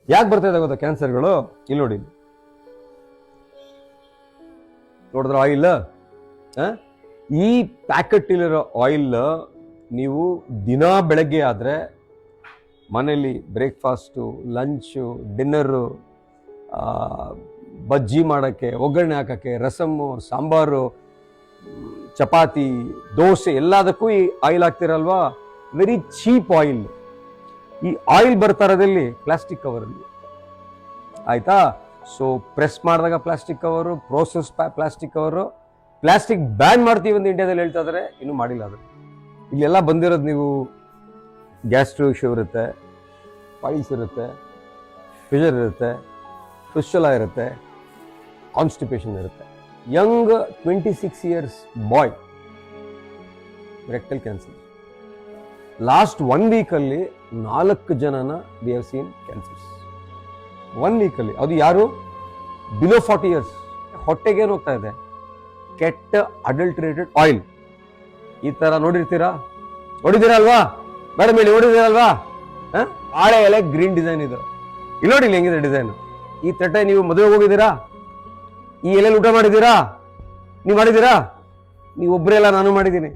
ಯಾಕೆ ಬರ್ತಾ ಇದೆ ಗೊತ್ತಾ ಕ್ಯಾನ್ಸರ್ಗಳು? ಇಲ್ಲಿ ನೋಡಿ, ನೋಡಿದ್ರೆ ಆಯಿಲ್, ಈ ಪ್ಯಾಕೆಟ್ ಇಲ್ಲಿರೋ ಆಯಿಲ್ ನೀವು ದಿನ ಬೆಳಗ್ಗೆ ಆದರೆ ಮನೇಲಿ ಬ್ರೇಕ್ಫಾಸ್ಟು, ಲಂಚು, ಡಿನ್ನರು, ಬಜ್ಜಿ ಮಾಡೋಕ್ಕೆ, ಒಗ್ಗರಣೆ ಹಾಕೋಕ್ಕೆ, ರಸಮ್ಮು, ಸಾಂಬಾರು, ಚಪಾತಿ, ದೋಸೆ ಎಲ್ಲದಕ್ಕೂ ಈ ಆಯಿಲ್ ಹಾಕ್ತಿರಲ್ವಾ? Very cheap oil. ಈ ಆಯಿಲ್ ಬರ್ತಾ ಇರೋದಲ್ಲಿ ಪ್ಲಾಸ್ಟಿಕ್ ಕವರಲ್ಲಿ, ಆಯ್ತಾ? ಸೊ ಪ್ರೆಸ್ ಮಾಡಿದಾಗ plastic cover, process plastic cover. Plastic ban ಮಾಡ್ತೀವಿ ಅಂತ ಇಂಡಿಯಾದಲ್ಲಿ ಹೇಳ್ತಾ ಇದ್ದಾರೆ, ಇನ್ನೂ ಮಾಡಿಲ್ಲ ಅದು. ಇಲ್ಲೆಲ್ಲ ಬಂದಿರೋದು ನೀವು ಗ್ಯಾಸ್ಟ್ರೋ ಇಶ್ಯೂ ಇರುತ್ತೆ, ಪೈಲ್ಸ್ ಇರುತ್ತೆ, ಪ್ರೆಷರ್ ಇರುತ್ತೆ, ಫಿಸ್ಟುಲಾ ಇರುತ್ತೆ, ಕಾನ್ಸ್ಟಿಪೇಷನ್ ಇರುತ್ತೆ. ಯಂಗ್ 26 years ಬಾಯ್ ರೆಕ್ಟಲ್ ಕ್ಯಾನ್ಸರ್. ಲಾಸ್ಟ್ 1 week ಅಲ್ಲಿ 4 ಜನನ we have seen cancers 1 week ಅಲ್ಲಿ. ಅದು ಯಾರು? Below 40 years. ಹೊಟ್ಟೆಗೆ ಹೋಗ್ತಾ ಇದೆ ಕೆಟ್ಟ ಅಡಲ್ಟ್ರೇಟೆಡ್ ಆಯಿಲ್. ಈ ತರ ನೋಡಿರ್ತೀರಾ ಅಲ್ವಾ ಮೇಡಮ್? ಇಲ್ಲಿ ನೋಡಿದಿರಲ್ವಾ? ಬಾಳೆ ಎಲೆ ಗ್ರೀನ್ ಡಿಸೈನ್ ಇದು. ಇಲ್ಲಿ ನೋಡಿ, ಇಲ್ಲಿ ಹೆಂಗಿದೆ ಡಿಸೈನ್. ಈ ತಟ್ಟೆ ನೀವು ಮದುವೆ ಹೋಗಿದ್ದೀರಾ? ಈ ಎಲೆಯಲ್ಲಿ ಊಟ ಮಾಡಿದ್ದೀರಾ? ನೀವು ಮಾಡಿದ್ದೀರಾ? ನೀವು ಒಬ್ಬರೇ ಇಲ್ಲ, ನಾನು ಮಾಡಿದ್ದೀನಿ.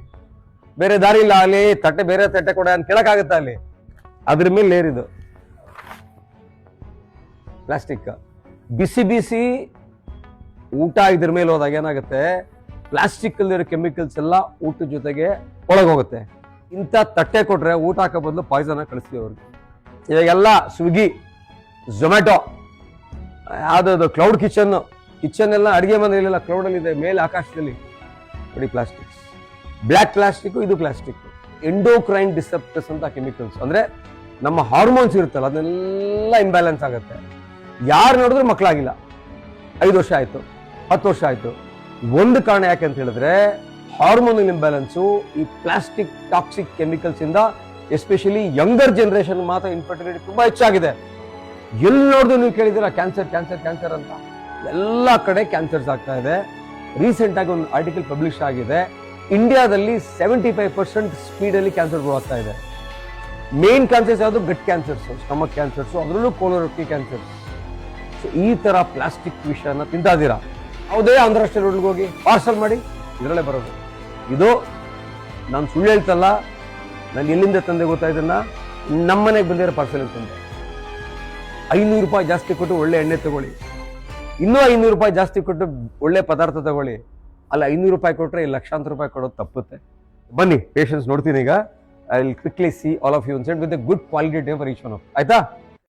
ಬೇರೆ ದಾರಿ ಇಲ್ಲ. ಅಲ್ಲಿ ತಟ್ಟೆ, ಬೇರೆ ತಟ್ಟೆ ಕೊಡ ಅಂತ ಕೇಳಕ್ಕಾಗತ್ತಾ? ಅಲ್ಲಿ ಅದ್ರ ಮೇಲೆ ಲೇರಿದು ಪ್ಲಾಸ್ಟಿಕ್. ಬಿಸಿ ಬಿಸಿ ಊಟ ಇದ್ರ ಮೇಲೆ ಹೋದಾಗ ಏನಾಗುತ್ತೆ? ಪ್ಲಾಸ್ಟಿಕ್ ಅಲ್ಲಿರೋ ಕೆಮಿಕಲ್ಸ್ ಎಲ್ಲ ಊಟದ ಜೊತೆಗೆ ಒಳಗೋಗುತ್ತೆ. ಇಂಥ ತಟ್ಟೆ ಕೊಟ್ರೆ ಊಟ ಹಾಕೋ ಬದಲು ಪಾಯ್ಸನ್ ಕಳಿಸ್ತೀವಿ ಅವ್ರಿಗೆ. ಇವಾಗೆಲ್ಲ ಸ್ವಿಗ್ಗಿ, ಝೊಮ್ಯಾಟೊ, ಯಾವ್ದು ಕ್ಲೌಡ್ ಕಿಚನ್ ಎಲ್ಲ ಅಡಿಗೆ ಮನೆಯಲ್ಲೆಲ್ಲ ಕ್ಲೌಡಲ್ಲಿ ಇದೆ, ಮೇಲೆ ಆಕಾಶದಲ್ಲಿ. ನೋಡಿ ಪ್ಲಾಸ್ಟಿಕ್ಸ್, ಬ್ಲ್ಯಾಕ್ ಪ್ಲಾಸ್ಟಿಕ್. ಇದು ಪ್ಲಾಸ್ಟಿಕ್ ಎಂಡೋಕ್ರೈನ್ ಡಿಸೆಪ್ಟರ್ಸ್ ಅಂತ ಕೆಮಿಕಲ್ಸ್. ಅಂದ್ರೆ ನಮ್ಮ ಹಾರ್ಮೋನ್ಸ್ ಇರುತ್ತಲ್ಲ, ಅದನ್ನೆಲ್ಲ ಇಂಬ್ಯಾಲೆನ್ಸ್ ಆಗುತ್ತೆ. ಯಾರು ನೋಡಿದ್ರು ಮಕ್ಕಳಾಗಿಲ್ಲ. 5 ವರ್ಷ ಆಯ್ತು, 10 ವರ್ಷ ಆಯ್ತು. ಒಂದು ಕಾರಣ ಯಾಕೆ ಅಂತ ಹೇಳಿದ್ರೆ ಹಾರ್ಮೋನಲ್ ಇಂಬ್ಯಾಲೆನ್ಸು. ಈ ಪ್ಲಾಸ್ಟಿಕ್ ಟಾಕ್ಸಿಕ್ ಕೆಮಿಕಲ್ಸ್ ಇಂದ ಎಸ್ಪೆಷಲಿ ಯಂಗರ್ ಜನರೇಷನ್ ಮಾತ್ರ ಇನ್ಫರ್ಟಿಲಿಟಿ ತುಂಬಾ ಹೆಚ್ಚಾಗಿದೆ. ಎಲ್ಲಿ ನೋಡಿದ್ರು ನೀವು ಕೇಳಿದ್ದೀರಾ ಕ್ಯಾನ್ಸರ್ ಕ್ಯಾನ್ಸರ್ ಕ್ಯಾನ್ಸರ್ ಅಂತ. ಎಲ್ಲ ಕಡೆ ಕ್ಯಾನ್ಸರ್ಸ್ ಆಗ್ತಾ ಇದೆ. ರೀಸೆಂಟ್ ಆಗಿ ಒಂದು ಆರ್ಟಿಕಲ್ ಪಬ್ಲಿಷ್ ಆಗಿದೆ, ಇಂಡಿಯಾದಲ್ಲಿ 75% ಸ್ಪೀಡಲ್ಲಿ ಕ್ಯಾನ್ಸರ್ ಗ್ರೋ ಆಗ್ತಾ ಇದೆ. ಮೇನ್ ಕ್ಯಾನ್ಸರ್ಸ್ ಯಾವುದು? ಗಟ್ ಕ್ಯಾನ್ಸರ್ಸ್, ಸ್ಟಮಕ್ ಕ್ಯಾನ್ಸರ್ಸ್, ಅದರಲ್ಲೂ ಕೋಲೋರೆಕ್ಟಲ್ ಕ್ಯಾನ್ಸರ್ಸ್. ಸೊ ಈ ತರ ಪ್ಲಾಸ್ಟಿಕ್ ವಿಷಯನ ತಿಂತಾ ಇದ್ದೀರಾ. ಯಾವುದೇ ಅಂತಾರಾಷ್ಟ್ರೀಯ ರೋಡ್ಗೆ ಹೋಗಿ ಪಾರ್ಸಲ್ ಮಾಡಿ, ಇದರಲ್ಲೇ ಬರೋದು. ಇದು ನಾನು ಸುಳ್ಳು ಹೇಳ್ತಲ್ಲ, ನಾನು ಎಲ್ಲಿಂದ ತಂದೆ ಗೊತ್ತಾ? ಇದನ್ನ ನಮ್ಮನೆಗೆ ಬಂದಿರೋ ಪಾರ್ಸಲ್ ತಂದೆ. 500 ರೂಪಾಯಿ ಜಾಸ್ತಿ ಕೊಟ್ಟು ಒಳ್ಳೆ ಎಣ್ಣೆ ತಗೊಳ್ಳಿ, ಇನ್ನೂ 500 ರೂಪಾಯಿ ಜಾಸ್ತಿ ಕೊಟ್ಟು ಒಳ್ಳೆ ಪದಾರ್ಥ ತಗೊಳ್ಳಿ. ಅಲ್ಲ 500 ರೂಪಾಯಿ ಕೊಟ್ಟರೆ ಲಕ್ಷಾಂತರ ರೂಪಾಯಿ ಕೊಡೋದು ತಪ್ಪುತ್ತೆ. ಬನ್ನಿ, ಪೇಷನ್ಸ್ ನೋಡ್ತೀನಿ ಈಗ. I will quickly see all of you send with a good quality for each one of. ಆಯ್ತಾ?